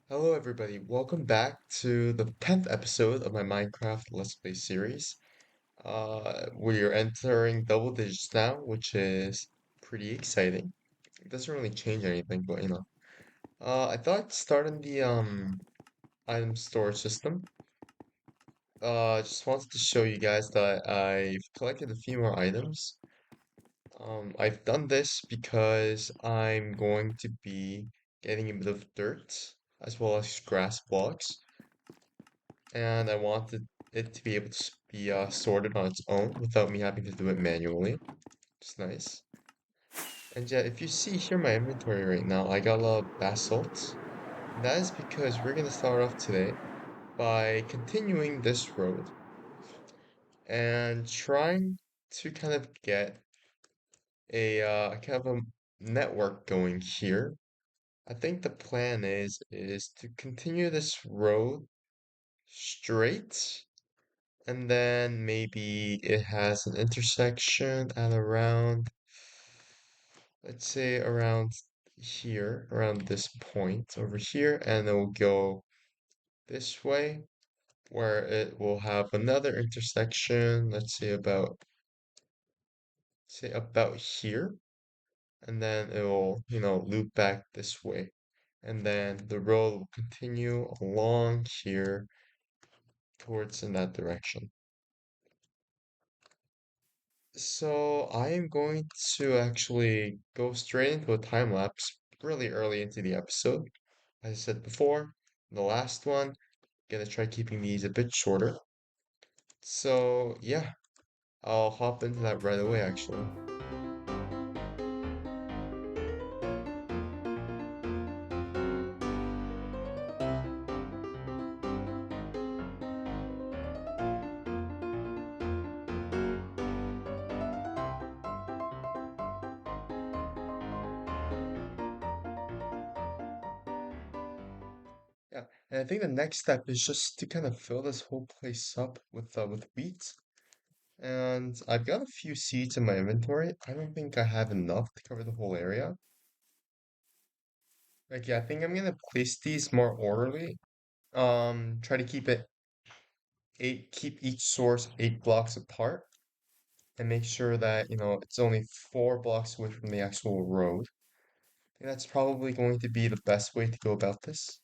Hello everybody, welcome back to the 10th episode of my Minecraft Let's Play series. We are entering double digits now, which is pretty exciting. It doesn't really change anything, but I thought I'd start in the item store system. Just wanted to show you guys that I've collected a few more items. I've done this because I'm going to be getting a bit of dirt as well as grass blocks. And I wanted it to be able to be sorted on its own without me having to do it manually. It's nice. And yeah, if you see here my inventory right now, I got a lot of basalt. And that is because we're gonna start off today by continuing this road and trying to kind of get a kind of a network going here. I think the plan is to continue this road straight. And then maybe it has an intersection at around, let's say around here, around this point over here, and it will go this way, where it will have another intersection, let's say about here, and then it will, loop back this way. And then the road will continue along here towards in that direction. So I am going to actually go straight into a time lapse really early into the episode. As I said before, the last one, gonna try keeping these a bit shorter. So yeah, I'll hop into that right away actually. Yeah, and I think the next step is just to kind of fill this whole place up with wheat. And I've got a few seeds in my inventory. I don't think I have enough to cover the whole area. Like yeah, I think I'm gonna place these more orderly. Try to keep each source 8 blocks apart and make sure that, it's only 4 blocks away from the actual road. I think that's probably going to be the best way to go about this.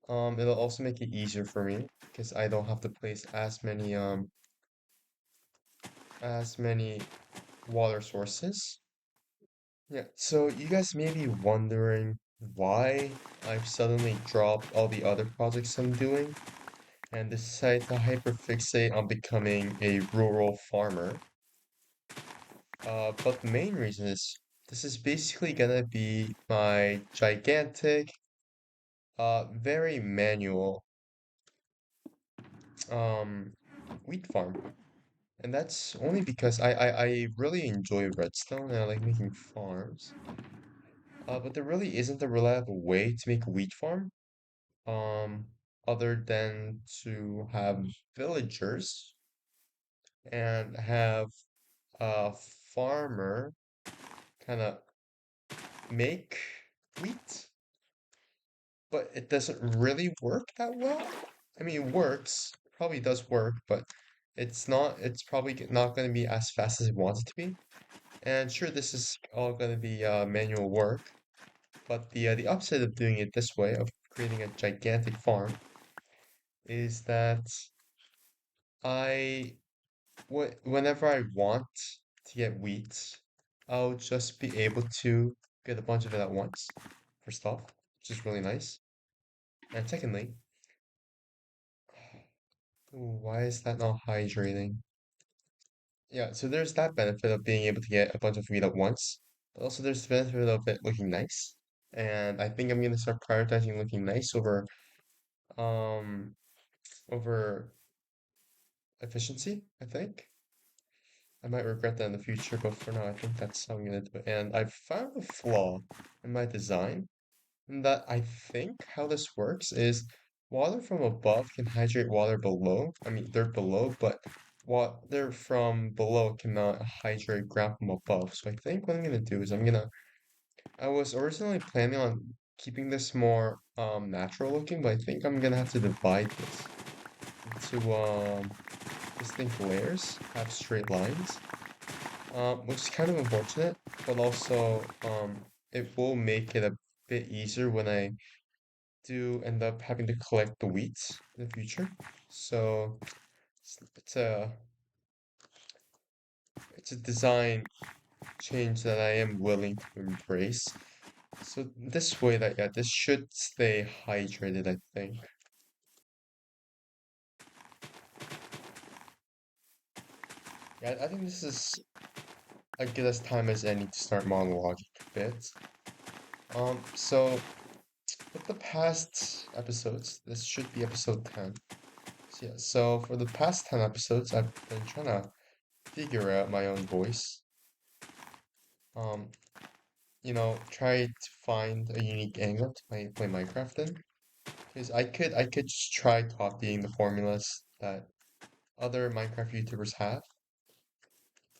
It'll also make it easier for me because I don't have to place as many water sources. Yeah, so you guys may be wondering why I've suddenly dropped all the other projects I'm doing and decided to hyperfixate on becoming a rural farmer. But the main reason is this is basically gonna be my gigantic, very manual, um, wheat farm. And that's only because I really enjoy redstone and I like making farms. But there really isn't a reliable way to make a wheat farm, um, other than to have villagers and have a farmer kind of make wheat, but it doesn't really work that well. I mean, it works, probably does work, but it's probably not going to be as fast as it wants it to be. And sure, this is all going to be manual work, but the upside of doing it this way, of creating a gigantic farm, is that I, whenever I want to get wheat, I'll just be able to get a bunch of it at once, first off, which is really nice. And secondly, ooh, why is that not hydrating? Yeah, so there's that benefit of being able to get a bunch of wheat at once, but also there's the benefit of it looking nice. And I think I'm gonna start prioritizing looking nice um over efficiency, I think. I might regret that in the future, but for now I think that's how I'm gonna do it. And I've found a flaw in my design in that I think how this works is water from above can hydrate water below, I mean dirt below, but water from below cannot hydrate ground from above. So I think what I'm gonna do is I was originally planning on keeping this more natural looking, but I think I'm gonna have to divide this into distinct layers, have straight lines, which is kind of unfortunate, but also it will make it a bit easier when I do end up having to collect the wheat in the future. So it's a design change that I am willing to embrace. So this way that yeah, this should stay hydrated, I think. Yeah, I think this is a good as time as any to start monologuing a bit. So with the past episodes, this should be episode 10. So yeah, so for the past 10 episodes, I've been trying to figure out my own voice. Um, try to find a unique angle to play Minecraft in. Because I could just try copying the formulas that other Minecraft YouTubers have.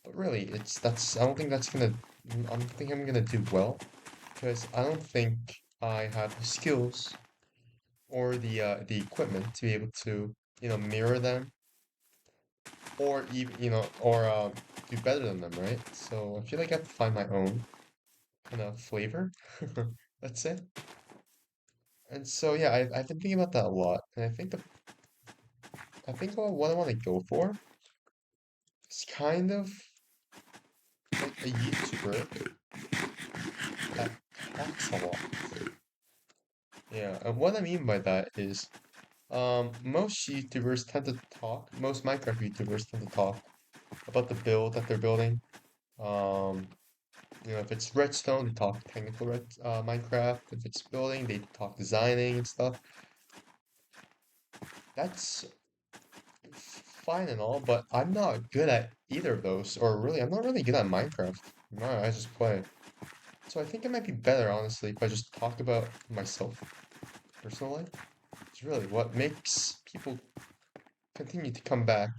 But really, I don't think I don't think I'm gonna do well because I don't think I have the skills or the equipment to be able to, mirror them or even, do better than them, right? So I feel like I have to find my own kind of flavor, let's say. And so yeah, I've been thinking about that a lot, and I think what I want to go for is kind of like a YouTuber that talks a lot. Yeah, and what I mean by that is, most Minecraft YouTubers tend to talk about the build that they're building. Um, if it's redstone, they talk technical Minecraft. If it's building, they talk designing and stuff. That's fine and all, but I'm not good at either of those, or really, I'm not really good at Minecraft. No, I just play. So I think it might be better, honestly, if I just talk about myself personally. It's really what makes people continue to come back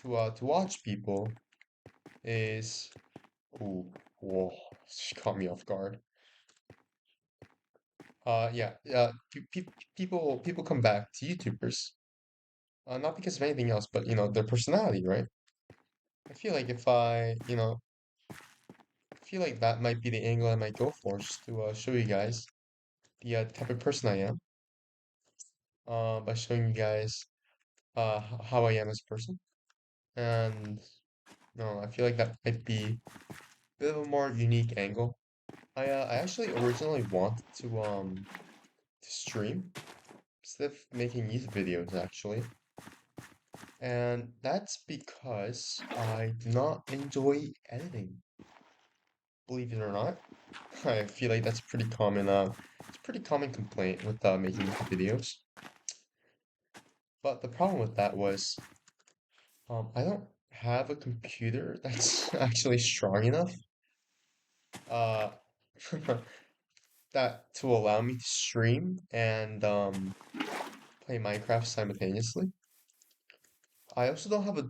to watch people is ooh, whoa, she caught me off guard. Yeah, people come back to YouTubers, not because of anything else, but their personality, right? I feel like I feel like that might be the angle I might go for, just to show you guys the type of person I am, by showing you guys how I am as a person, and no, I feel like that might be a bit of a more unique angle. I actually originally wanted to stream instead of making YouTube videos actually. And that's because I do not enjoy editing, believe it or not. I feel like that's pretty common it's a pretty common complaint with making YouTube videos. But the problem with that was I don't have a computer that's actually strong enough uh that to allow me to stream and play Minecraft simultaneously. I also don't have a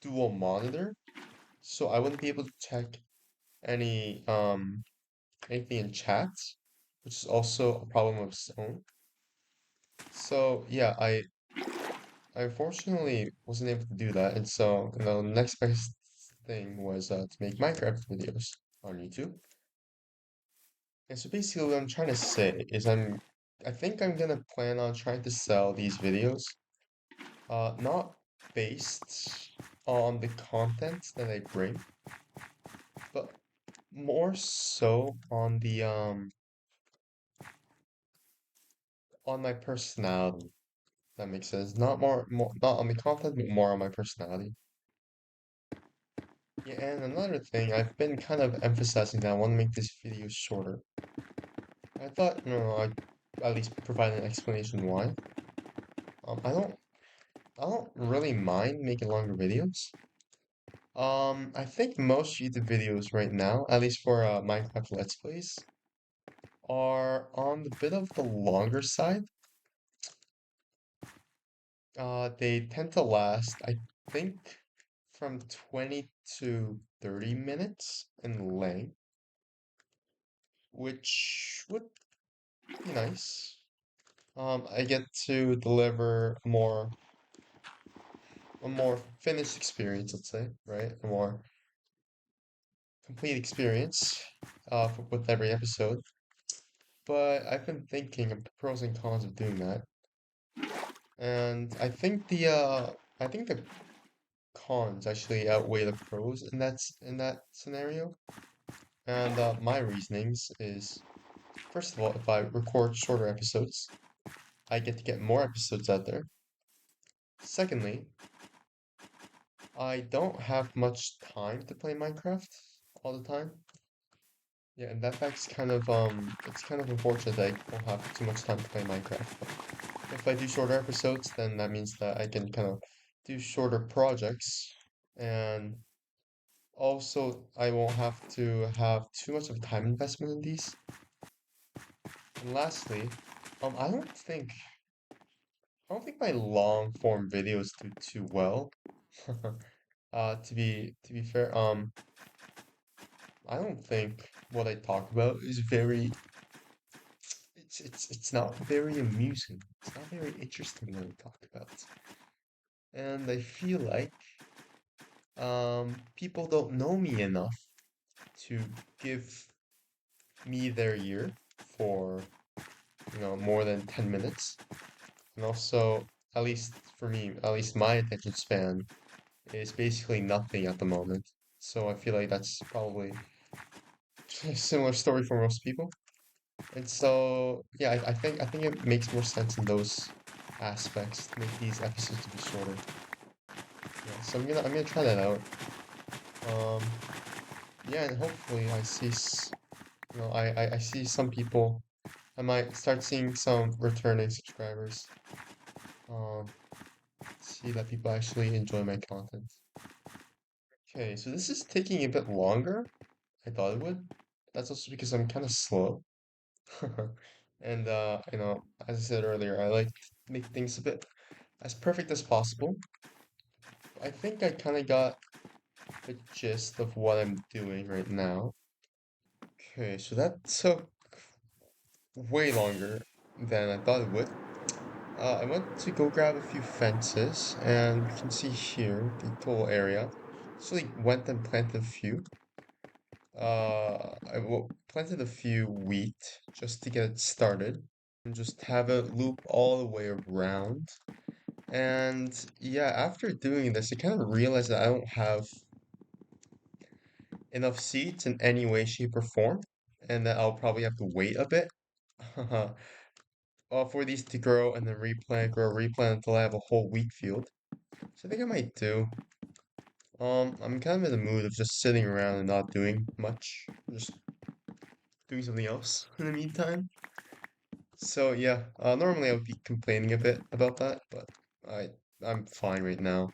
dual monitor, so I wouldn't be able to check any anything in chat, which is also a problem of its own. So yeah, I unfortunately wasn't able to do that, and so the next best thing was to make Minecraft videos on YouTube. And so basically, what I'm trying to say is I think I'm gonna plan on trying to sell these videos, not based on the content that I bring, but more so on my personality. That makes sense. Not on the content, but more on my personality. Yeah, and another thing, I've been kind of emphasizing that I want to make this video shorter. I thought, I'd at least provide an explanation why. I don't really mind making longer videos. I think most YouTube videos right now, at least for Minecraft Let's Plays, are on the bit of the longer side. They tend to last, I think, from 20 to 30 minutes in length, which would Pretty nice. I get to deliver a more finished experience, let's say, right? A more complete experience with every episode. But I've been thinking of the pros and cons of doing that, and I think the cons actually outweigh the pros in that scenario. And my reasonings is, first of all, if I record shorter episodes, I get more episodes out there. Secondly, I don't have much time to play Minecraft all the time. Yeah, and that fact's it's kind of unfortunate that I don't have too much time to play Minecraft. But if I do shorter episodes, then that means that I can kind of do shorter projects, and also I won't have to have too much of a time investment in these. And lastly, I don't think my long form videos do too well. To be fair, I don't think what I talk about is very it's not very amusing. It's not very interesting what I talk about. And I feel like people don't know me enough to give me their ear for, more than 10 minutes. And also, at least for me, at least my attention span is basically nothing at the moment. So I feel like that's probably a similar story for most people. And so, yeah, I think it makes more sense in those aspects to make these episodes to be shorter. Yeah, so I'm gonna try that out. Um, yeah, and hopefully I see some people. I might start seeing some returning subscribers. Um, see that people actually enjoy my content. Okay, so this is taking a bit longer I thought it would. That's also because I'm kind of slow. And as I said earlier, I like to make things a bit as perfect as possible. I think I kind of got the gist of what I'm doing right now. Okay, so that took way longer than I thought it would. I went to go grab a few fences, and you can see here the total area. Actually went and planted a few. Planted a few wheat just to get it started, and just have it loop all the way around. And yeah, after doing this, I kind of realized that I don't have enough seeds in any way, shape, or form, and that I'll probably have to wait a bit for these to grow and then replant until I have a whole wheat field. So I think I might do. I'm kind of in the mood of just sitting around and not doing much, just doing something else in the meantime. So yeah, normally I would be complaining a bit about that, but I I'm fine right now.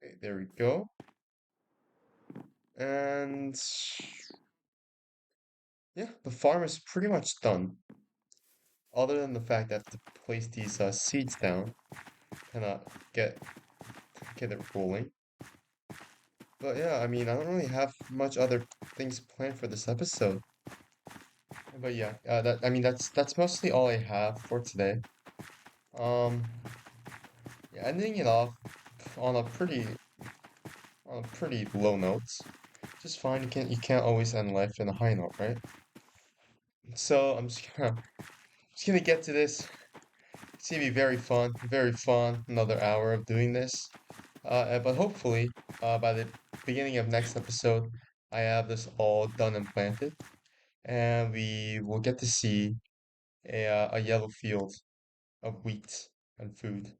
Okay, there we go. And yeah, the farm is pretty much done. Other than the fact that I have to place these seeds down, kind of get get it rolling. But yeah, I mean, I don't really have much other things planned for this episode. But yeah, that's mostly all I have for today. Um, yeah, ending it off on a pretty low note. Just fine. You can't always end life in a high note, right? So I'm just gonna get to this. It's gonna be very fun, very fun. Another hour of doing this. But hopefully, by the beginning of next episode, I have this all done and planted, and we will get to see a yellow field of wheat and food and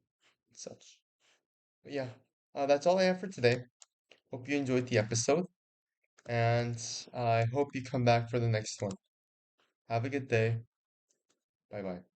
such. But yeah, that's all I have for today. Hope you enjoyed the episode, and I hope you come back for the next one. Have a good day. Bye bye.